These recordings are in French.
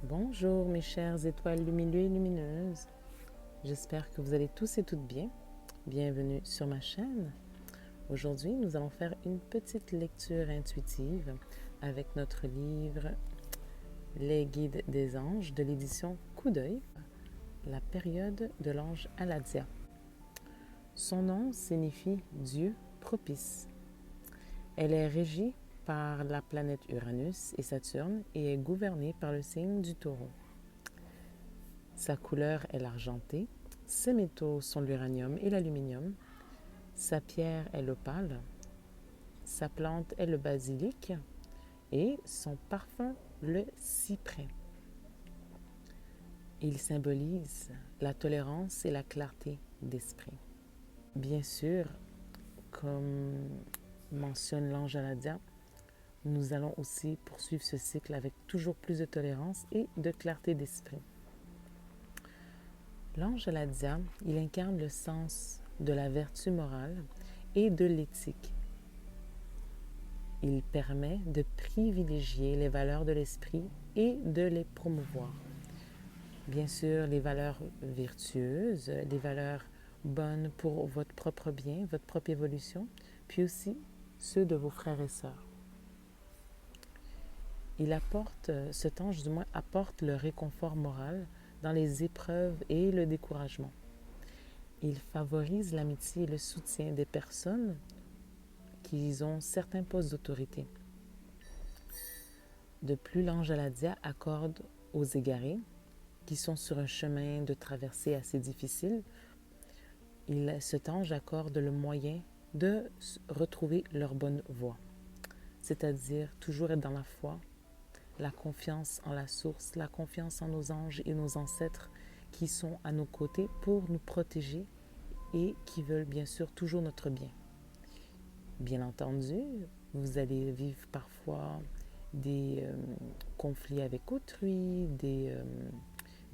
Bonjour mes chères étoiles lumineuses et lumineuses, j'espère que vous allez tous et toutes bien. Bienvenue sur ma chaîne. Aujourd'hui, nous allons faire une petite lecture intuitive avec notre livre Les Guides des Anges de l'édition Coup d'œil, la période de l'ange Aladia. Son nom signifie Dieu propice. Elle est régie par la planète Uranus et Saturne et est gouvernée par le signe du Taureau. Sa couleur est l'argenté, ses métaux sont l'uranium et l'aluminium, sa pierre est l'opale, sa plante est le basilic et son parfum le cyprès. Il symbolise la tolérance et la clarté d'esprit. Bien sûr, comme mentionne l'ange Aladia, nous allons aussi poursuivre ce cycle avec toujours plus de tolérance et de clarté d'esprit. L'ange Aladia, il incarne le sens de la vertu morale et de l'éthique. Il permet de privilégier les valeurs de l'esprit et de les promouvoir. Bien sûr, les valeurs vertueuses, les valeurs bonnes pour votre propre bien, votre propre évolution, puis aussi ceux de vos frères et sœurs. Cet ange du moins apporte le réconfort moral dans les épreuves et le découragement. Il favorise l'amitié et le soutien des personnes qui ont certains postes d'autorité. De plus, l'ange Aladia accorde aux égarés qui sont sur un chemin de traversée assez difficile, cet ange accorde le moyen de retrouver leur bonne voie, c'est-à-dire toujours être dans la foi, la confiance en la source, la confiance en nos anges et nos ancêtres qui sont à nos côtés pour nous protéger et qui veulent bien sûr toujours notre bien. Bien entendu, vous allez vivre parfois des conflits avec autrui, des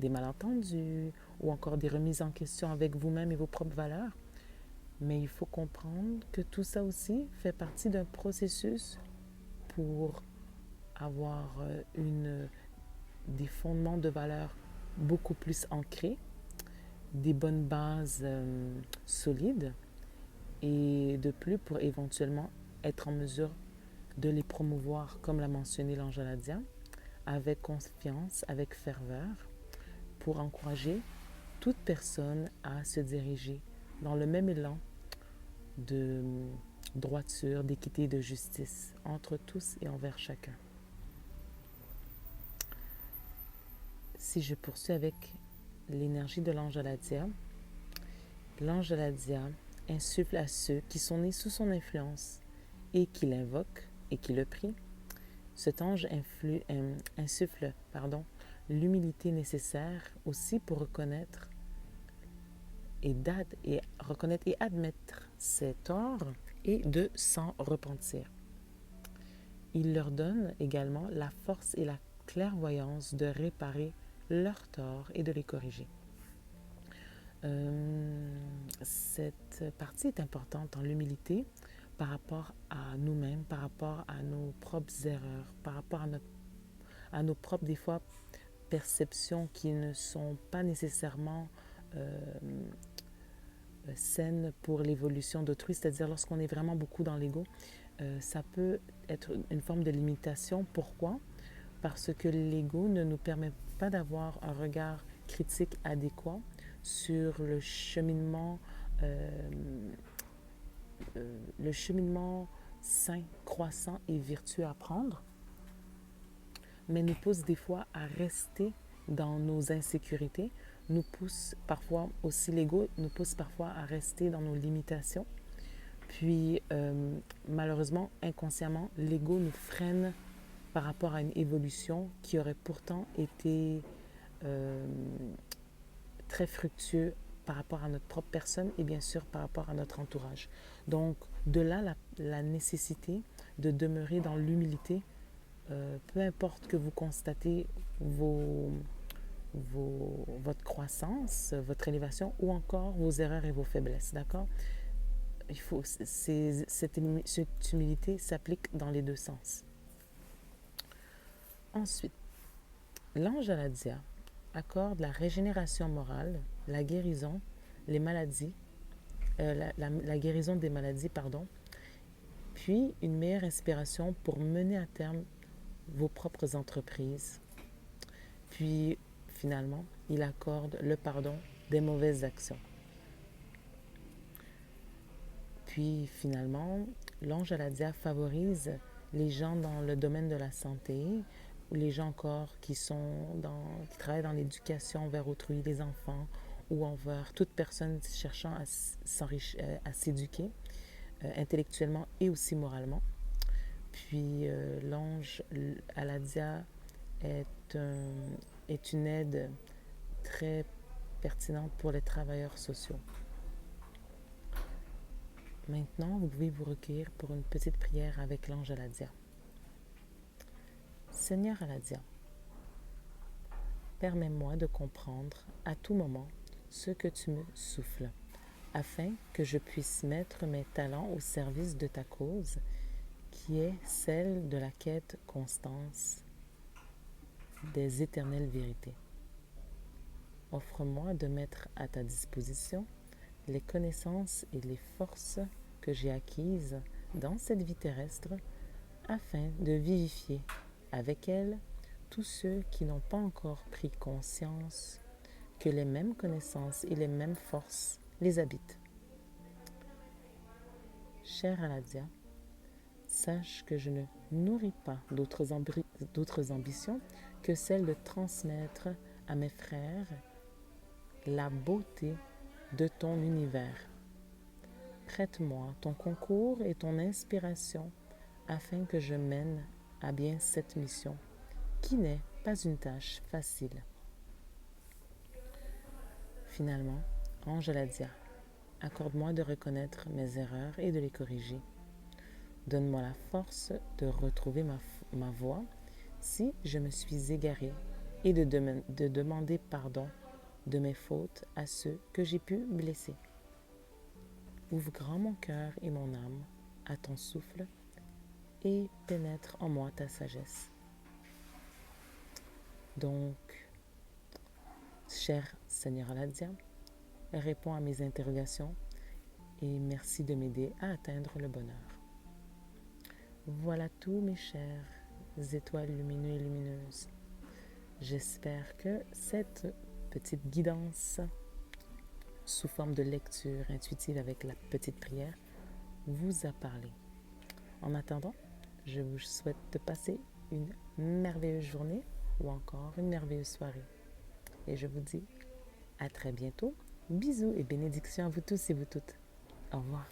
malentendus ou encore des remises en question avec vous-même et vos propres valeurs. Mais il faut comprendre que tout ça aussi fait partie d'un processus pour avoir des fondements de valeurs beaucoup plus ancrés, des bonnes bases solides et de plus pour éventuellement être en mesure de les promouvoir, comme l'a mentionné l'ange Aladia, avec confiance, avec ferveur, pour encourager toute personne à se diriger dans le même élan de droiture, d'équité et de justice entre tous et envers chacun. Si je poursuis avec l'énergie de l'ange Aladia insuffle à ceux qui sont nés sous son influence et qui l'invoquent et qui le prient. Cet ange insuffle l'humilité nécessaire aussi pour reconnaître et admettre ses torts et de s'en repentir. Il leur donne également la force et la clairvoyance de réparer leurs torts et de les corriger. Cette partie est importante dans l'humilité par rapport à nous-mêmes, par rapport à nos propres erreurs, par rapport à nos propres, des fois, perceptions qui ne sont pas nécessairement saines pour l'évolution d'autrui. C'est-à-dire, lorsqu'on est vraiment beaucoup dans l'ego, ça peut être une forme de limitation. Pourquoi? Parce que l'ego ne nous permet pas d'avoir un regard critique adéquat sur le cheminement sain, croissant et vertueux à prendre, mais nous pousse des fois à rester dans nos insécurités, nous pousse parfois aussi l'ego, nous pousse parfois à rester dans nos limitations. Puis malheureusement, inconsciemment, l'ego nous freine par rapport à une évolution qui aurait pourtant été très fructueux par rapport à notre propre personne et bien sûr par rapport à notre entourage. Donc de là la nécessité de demeurer dans l'humilité, peu importe que vous constatez votre croissance, votre élévation ou encore vos erreurs et vos faiblesses, d'accord? Cette humilité s'applique dans les deux sens. Ensuite, L'ange Aladia accorde la régénération morale, la guérison, les maladies, la guérison des maladies, pardon, puis une meilleure inspiration pour mener à terme vos propres entreprises. Puis, finalement, il accorde le pardon des mauvaises actions. Puis, finalement, l'ange Aladia favorise les gens dans le domaine de la santé, ou les gens encore qui travaillent dans l'éducation envers autrui, les enfants, ou envers toute personne cherchant à s'éduquer intellectuellement et aussi moralement. Puis l'ange Aladia est une aide très pertinente pour les travailleurs sociaux. Maintenant, vous pouvez vous recueillir pour une petite prière avec l'ange Aladia. Seigneur Aladia, permets-moi de comprendre à tout moment ce que tu me souffles, afin que je puisse mettre mes talents au service de ta cause, qui est celle de la quête constante des éternelles vérités. Offre-moi de mettre à ta disposition les connaissances et les forces que j'ai acquises dans cette vie terrestre afin de vivifier avec elles tous ceux qui n'ont pas encore pris conscience que les mêmes connaissances et les mêmes forces les habitent. Cher Aladia, sache que je ne nourris pas d'autres ambitions que celle de transmettre à mes frères la beauté de ton univers. Prête-moi ton concours et ton inspiration afin que je mène à bien cette mission, qui n'est pas une tâche facile. Finalement, ange Aladia, accorde-moi de reconnaître mes erreurs et de les corriger. Donne-moi la force de retrouver ma voie si je me suis égarée et de demander pardon de mes fautes à ceux que j'ai pu blesser. Ouvre grand mon cœur et mon âme à ton souffle et pénètre en moi ta sagesse. Donc, cher Seigneur Aladia, réponds à mes interrogations et merci de m'aider à atteindre le bonheur. Voilà tout, mes chères étoiles lumineux et lumineuses. J'espère que cette petite guidance sous forme de lecture intuitive avec la petite prière vous a parlé. En attendant, je vous souhaite de passer une merveilleuse journée ou encore une merveilleuse soirée. Et je vous dis à très bientôt. Bisous et bénédictions à vous tous et vous toutes. Au revoir.